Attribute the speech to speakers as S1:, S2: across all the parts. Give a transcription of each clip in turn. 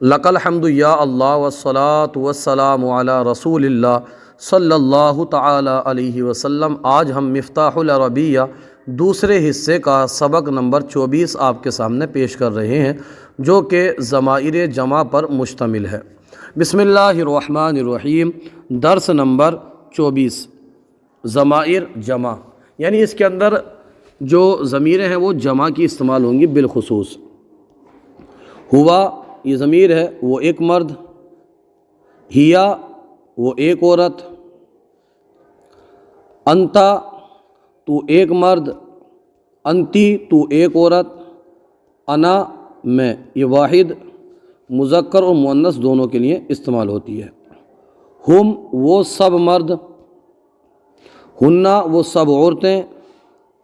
S1: لک الحمد یا اللہ والصلاۃ والسلام علی رسول اللہ صلی اللہ تعالی علیہ وسلم۔ آج ہم مفتاح العربیہ دوسرے حصے کا سبق نمبر 24 آپ کے سامنے پیش کر رہے ہیں، جو کہ ضمائر جمع پر مشتمل ہے۔ بسم اللہ الرحمن الرحیم۔ درس نمبر 24، ضمائر جمع، یعنی اس کے اندر جو ضمیریں ہیں وہ جمع کی استعمال ہوں گی بالخصوص۔ ہوا یہ ضمیر ہے، وہ ایک مرد، ہیا وہ ایک عورت، انتا تو ایک مرد، انتی تو ایک عورت، انا میں یہ واحد مذکر اور مؤنث دونوں کے لیے استعمال ہوتی ہے۔ ہم وہ سب مرد، ہننا وہ سب عورتیں،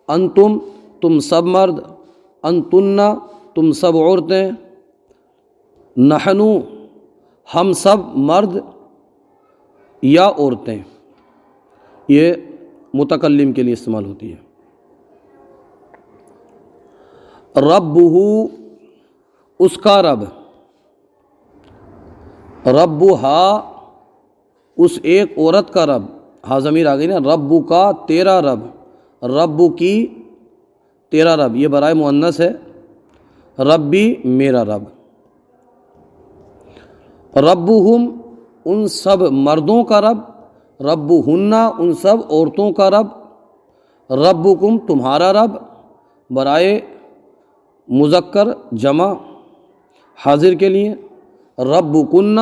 S1: انتم تم سب مرد، انتنہ تم سب عورتیں، نحنو ہم سب مرد یا عورتیں، یہ متکلم کے لیے استعمال ہوتی ہے۔ ربہ اس کا رب، ربہا اس ایک عورت کا رب، ہا ضمیر آ گئی نا، ربو کا تیرا رب، ربو کی تیرا رب، یہ برائے مؤنث ہے، ربی میرا رب۔ ربہم ان سب مردوں کا رب، ربہن ان سب عورتوں کا رب، ربکم تمہارا رب برائے مذکر جمع حاضر کے لیے، ربکن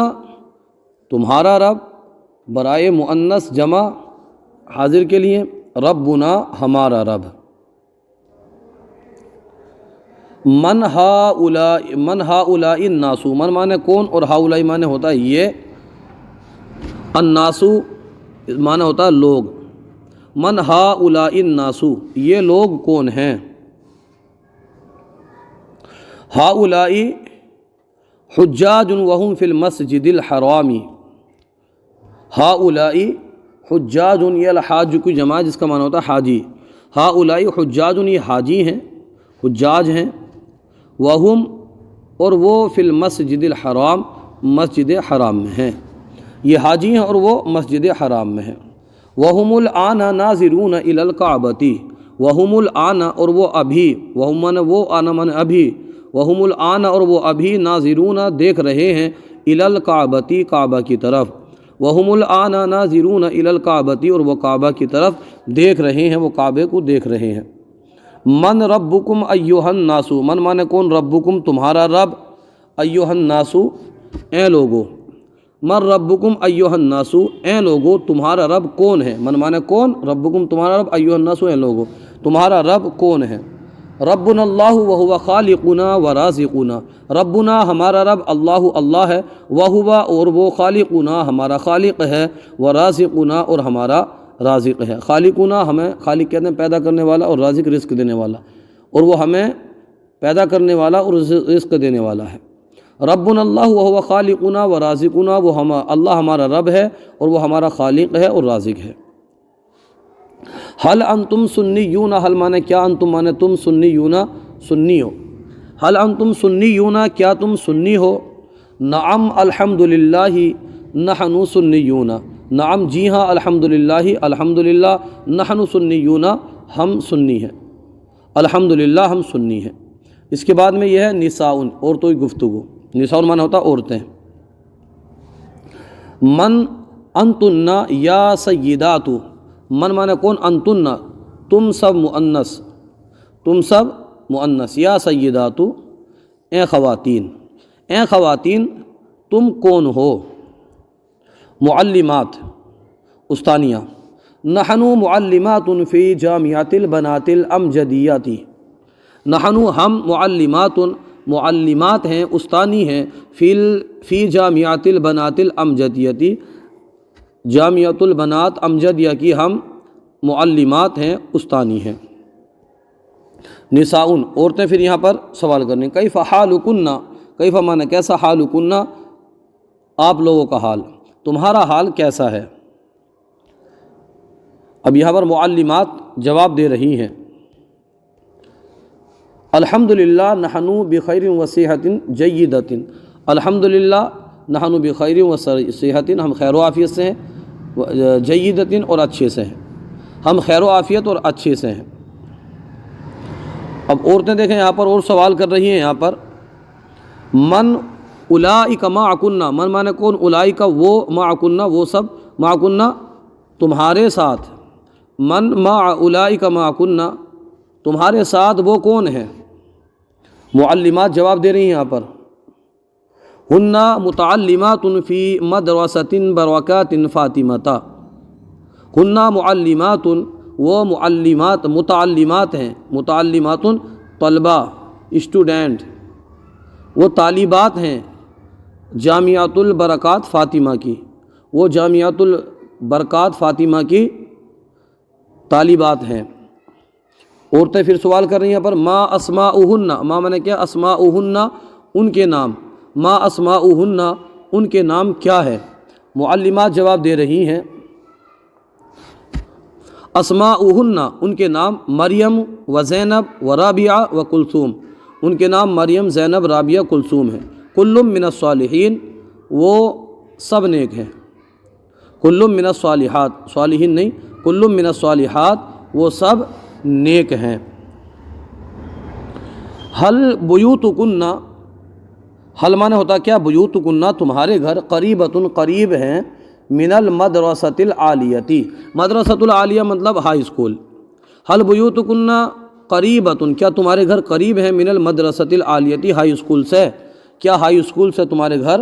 S1: تمہارا رب برائے مؤنث جمع حاضر کے لیے، ربنا ہمارا رب۔ من ہؤلاء الناس، من مانے کون اور ہؤلاء مانے ہوتا ہے یہ، الناس مانے ہوتا ہے لوگ۔ من ہؤلاء الناس یہ لوگ کون ہیں؟ ہؤلاء حجاج وهم فی المسجد الحرام، ہؤلاء حجاج یہ الحاج کی جمع جس کا معنی ہوتا ہے حاجی، ہؤلاء حجاج یہ حاجی ہیں، حجاج ہیں، وہم اور وہ فی المسجد الحرام مسجد حرام میں ہیں، یہ حاجی ہیں اور وہ مسجد حرام میں ہیں۔ وہم الآن ناظرون الی الکعبۃ، وہم الآن اور وہ ابھی، وہم من وہ، آنا من ابھی، وہم الآن اور وہ ابھی، ناظرون دیکھ رہے ہیں، الی الکعبۃ کعبہ کی طرف، وہم الآن ناظرون الی الکعبۃ اور وہ کعبہ کی طرف دیکھ رہے ہیں، وہ کعبے کو دیکھ رہے ہیں۔ من ربکم ایھا الناس، من مانے کون، ربکم تمہارا رب، ایھا الناس اے لوگو، من ربکم ایھا الناس اے لوگو تمہارا رب کون ہے، من مانے کون، ربکم تمہارا رب، ایھا الناس اے لوگو تمہارا رب کون ہے۔ ربنا اللہ وہو خالقنا ورازقنا، ربنا ہمارا رب اللہ اللہ ہے، وہو اور وہ خالقنا ہمارا خالق ہے، ورازقنا اور ہمارا رازق ہے۔ خالقنا ہمیں خالق کہتے ہیں پیدا کرنے والا، اور رازق رزق دینے والا، اور وہ ہمیں پیدا کرنے والا اور رزق دینے والا ہے۔ ربنا اللہ وہو خالقنا ورازقنا، وہ اللہ ہمارا رب ہے اور وہ ہمارا خالق ہے اور رازق ہے۔ حل انتم سنیون، حل مانے کیا، انتم مانے تم، سنیون سنی ہو، حل انتم سنیون کیا تم سنی ہو، نعم الحمدللہ نحن سنیون، نعم جی ہاں، الحمدللہ الحمدللہ، نحن سنیون ہم سنی ہیں، الحمدللہ ہم سنی ہیں۔ اس کے بعد میں یہ ہے نساء عورتوں کی گفتگو، نساء مانا ہوتا عورتیں۔ من انتن یا سیدات، من مانا کون، انتن تم سب مؤنث، تم سب مؤنث، یا سیدات اے خواتین، اے خواتین تم کون ہو، معلمات استانیہ، نحن معلمات فی جامعۃ البنات الامجدیہ، نحن ہم معلمات معلمات ہیں، استانی ہیں، فی جامعۃ البنات الامجدیہ جامعۃ البنات امجدیہ کی ہم معلمات ہیں، استانی ہیں۔ نساء عورتیں، پھر یہاں پر سوال کرنے، کیف حالکن، کیف معنی کیسا، حالکن آپ لوگوں کا حال، تمہارا حال کیسا ہے۔ اب یہاں پر معلمات جواب دے رہی ہیں، الحمدللہ نحن بخیر وصحت جیدۃ، الحمدللہ نحن بخیر و صحت، ہم خیر و عافیت سے ہیں، جیدۃ اور اچھے سے ہیں، ہم خیر و عافیت اور اچھے سے ہیں۔ اب عورتیں دیکھیں یہاں پر اور سوال کر رہی ہیں، یہاں پر من اولئک معکن، من مانے کون، اولئک وہ، معکن وہ سب، معکن تمہارے ساتھ، من مع اولئک معکن تمہارے ساتھ وہ کون ہیں؟ معلمات جواب دے رہی ہیں یہاں پر، ہن متعلمات فی مدرسۃ برکات فاطمۃ، ہن معلمات وہ معلمات، متعلمات ہیں، متعلمات طلبہ، اسٹوڈنٹ، وہ طالبات ہیں جامعۃ البرکات فاطمہ کی، وہ جامعۃ البرکات فاطمہ کی طالبات ہیں۔ عورتیں پھر سوال کر رہی ہیں پر ما اسماؤہن، ما میں نے کیا، اسماؤہن ان کے نام، ما اسماؤہن ان کے نام کیا ہے؟ معلمات جواب دے رہی ہیں اسماؤہن ان کے نام مریم و زینب و رابعہ و کلثوم، ان کے نام مریم، زینب، رابعہ، کلثوم ہیں۔ کل من الصالحین وہ سب نیک ہیں، کل من الصالحات، صالحین نہیں، کل من الصالحات وہ سب نیک ہیں۔ حل بیوتکن، حل مانے ہوتا کیا، بیوتکن تمہارے گھر، قریبۃ قریب ہیں، من المدرسۃ العالیتی، مدرسۃ العالیہ مطلب ہائی اسکول، حل بیوتکن قریبۃ کیا تمہارے گھر قریب ہیں، من المدرسۃ العالیتی ہائی اسکول سے، کیا ہائی اسکول سے تمہارے گھر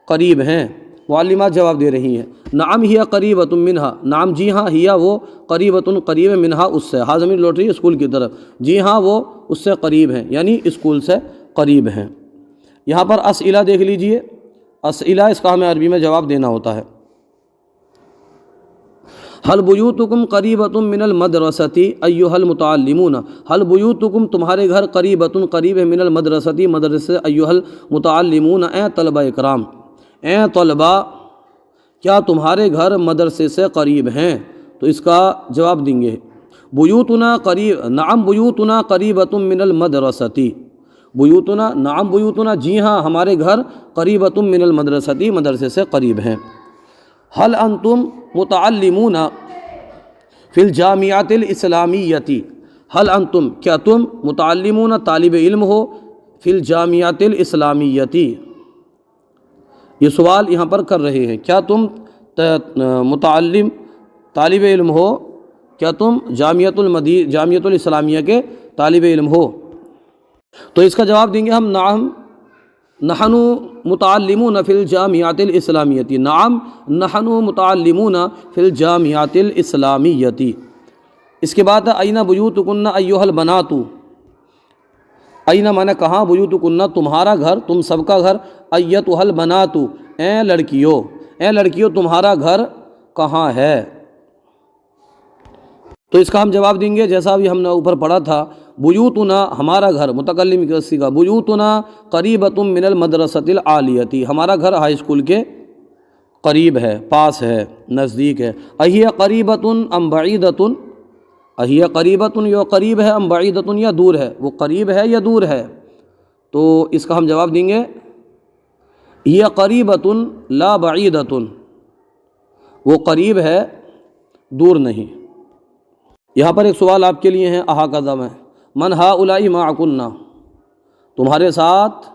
S1: قریب ہیں؟ معلمات جواب دے رہی ہیں نعم ہی قریبۃ منہا، نعم جی ہاں، ہی وہ قریبۃ قریب منہا اس سے، ہاں ضمیر لوٹ رہی ہے اسکول کی طرف، جی ہاں وہ اس سے قریب ہیں، یعنی اسکول سے قریب ہیں۔ یہاں پر اسئلہ دیکھ لیجئے، اسئلہ اس کا ہمیں عربی میں جواب دینا ہوتا ہے۔ حل بیوتکم قریبۃ من المدرسۃ ایھا المتعلمون، حل بیوتکم تمہارے گھر قریبۃ قریب ہے، من المدرسۃ مدرسے، ایھا المتعلمون اے طلبہ اکرام، اے طلبہ کیا تمہارے گھر مدرسے سے قریب ہیں؟ تو اس کا جواب دیں گے بیوتنا قریب، نعم بیوتنا قریبۃ من المدرسۃ، بیوتنا نعم بیوتنا جی ہاں ہمارے گھر قریبۃ من المدرسۃ مدرسے سے قریب ہیں۔ حل انتم متعلمون فی الجامعۃ الاسلامیۃ، حل انتم کیا تم متعلمون طالب علم ہو، فی الجامعۃ الاسلامیۃ، یہ سوال یہاں پر کر رہے ہیں، کیا تم متعلم طالب علم ہو، کیا تم جامعۃ الاسلامیہ کے طالب علم ہو؟ تو اس کا جواب دیں گے ہم نعم نحن متعلمون فی الجامعۃ الاسلامیۃ، نعم نحن متعلمون فی الجامعۃ الاسلامیۃ۔ اس کے بعد این بیوتکن ایھا البنات، این مانا کہاں، بیوتکن تمہارا گھر، تم سب کا گھر، ایھا البنات اے لڑکیوں، اے لڑکیوں تمہارا گھر کہاں ہے؟ تو اس کا ہم جواب دیں گے جیسا بھی ہم نے اوپر پڑھا تھا، بیوتنا ہمارا گھر، متکلم کی صیغہ، بیوتنا قریبۃ من المدرسۃ العالیۃ، ہمارا گھر ہائی اسکول کے قریب ہے، پاس ہے، نزدیک ہے۔ اہی قریبۃ ام بعیدۃ، اہی قریبۃ یہ قریب ہے، ام بعیدۃ یا دور ہے، وہ قریب ہے یا دور ہے؟ تو اس کا ہم جواب دیں گے یہ قریبۃ لا بعیدۃ، وہ قریب ہے دور نہیں۔ یہاں پر ایک سوال آپ کے لیے ہے احاقہ میں، من ہؤلاء معکن، تمہارے ساتھ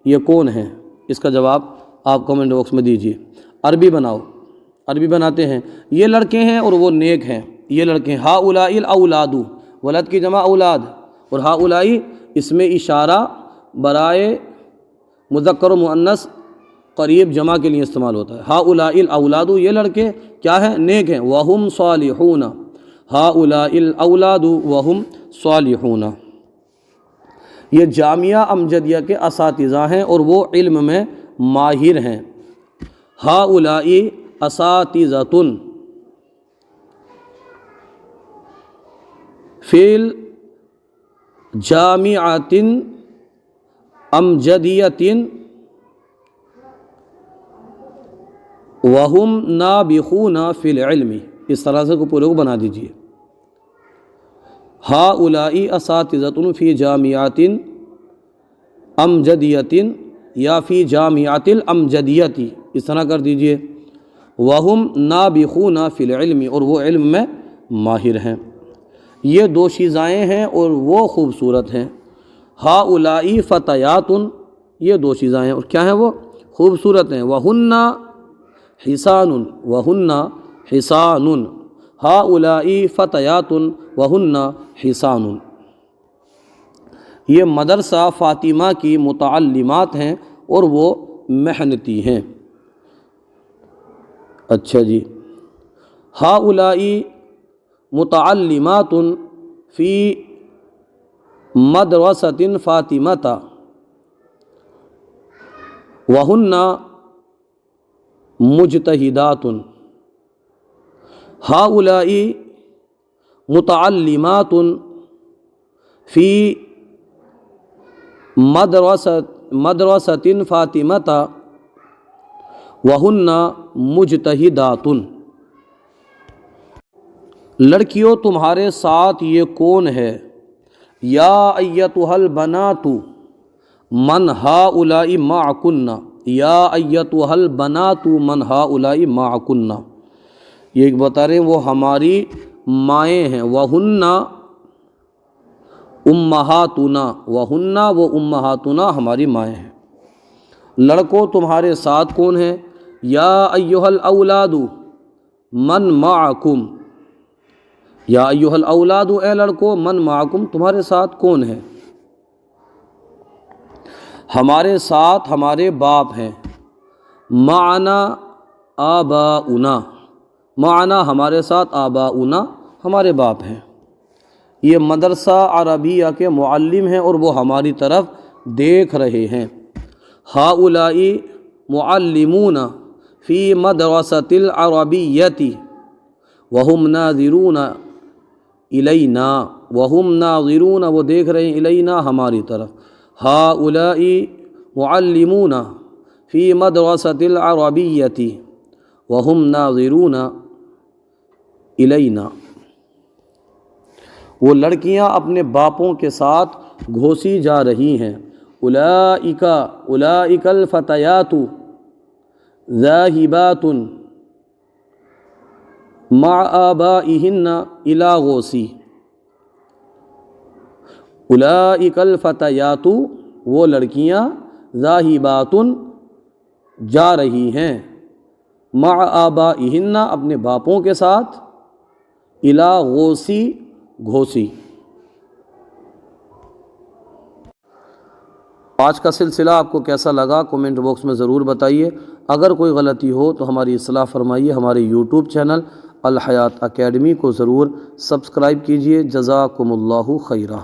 S1: یہ کون ہیں؟ اس کا جواب آپ کمنٹ باکس میں دیجیے۔ عربی بناؤ، عربی بناتے ہیں، یہ لڑکے ہیں اور وہ نیک ہیں، یہ لڑکے ہیں، ہؤلاء الاولاد، ولد کی جمع اولاد، اور ہؤلاء اس میں اشارہ برائے مذکر و مؤنث قریب جمع کے لیے استعمال ہوتا ہے۔ ہؤلاء الاولاد یہ لڑکے کیا ہیں؟ نیک ہیں، وہم صالحون، ہؤلاء الاولاد وہم صالحون، یہ جامعہ امجدیہ کے اساتذہ ہیں اور وہ علم میں ماہر ہیں۔ ہؤلاء اساتذۃ فی الجامعۃ امجدیۃ وہم نابغون فی العلم، اس طرح سے کو پورے کو بنا دیجیے۔ ہؤلاء اساتذۃ فی جامعۃ امجدیۃ یا فی جامعۃ الامجدیتی، اس طرح کر دیجئے، وہم نابغون فی العلم، اور وہ علم میں ماہر ہیں۔ یہ دو چیزائیں ہیں اور وہ خوبصورت ہیں۔ ہؤلائی فتیات، یہ دو چیزائیں اور کیا ہیں؟ وہ خوبصورت ہیں۔ وہن حسان، وہن حسان، ہؤلائی فتیات وہن حسان۔ یہ مدرسہ فاطمہ کی متعلمات ہیں اور وہ محنتی ہیں۔ اچھا جی، ہؤلائی متعلمات فی مدرسۃ فاطمۃ وہن مجتہدات۔ ہؤلائی متعلمات فی مدرسۃ فاطمۃ وہن مجتہدات۔ لڑکیوں تمہارے ساتھ یہ کون ہے؟ یا ایتھا البنات من ہؤلاء معکن، یا ایتھا البنات من ہؤلاء معکن، یہ بتا رہے ہیں وہ ہماری مائیں ہیں۔ وہن امہاتنا، وہن وہ امہاتنا ہماری مائیں ہیں۔ لڑکوں تمہارے ساتھ کون ہے؟ یا ایھا الاولاد من معکم، یا ایھا الاولاد اے لڑکو، من معکم تمہارے ساتھ کون ہے؟ ہمارے ساتھ ہمارے باپ ہیں۔ معنا آباؤنا، معنا ہمارے ساتھ آباؤنا ہمارے باپ ہیں۔ یہ مدرسہ عربیہ کے معلم ہیں اور وہ ہماری طرف دیکھ رہے ہیں۔ ہؤلاء معلمون فی مدرسۃ العربیۃ وہم ناظرون الینا، وہم ناظرون وہ دیکھ رہے ہیں، الینا ہماری طرف۔ ہؤلاء معلمون فی مدرسۃ العربیۃ وہم ناظرون الینا۔ وہ لڑکیاں اپنے باپوں کے ساتھ گھوسی جا رہی ہیں۔ اولئک الفتیات ذاہبات مع آبائہن الی غوثی۔ اولئک الفتیات وہ لڑکیاں، ذاہبات جا رہی ہیں، مع آبائہن اپنے باپوں کے ساتھ، الی غوثی گھوسی۔ آج کا سلسلہ آپ کو کیسا لگا کمنٹ باکس میں ضرور بتائیے۔ اگر کوئی غلطی ہو تو ہماری اصلاح فرمائیے۔ ہمارے یوٹیوب چینل الحیات اکیڈمی کو ضرور سبسکرائب کیجیے۔ جزاکم اللہ خیرہ۔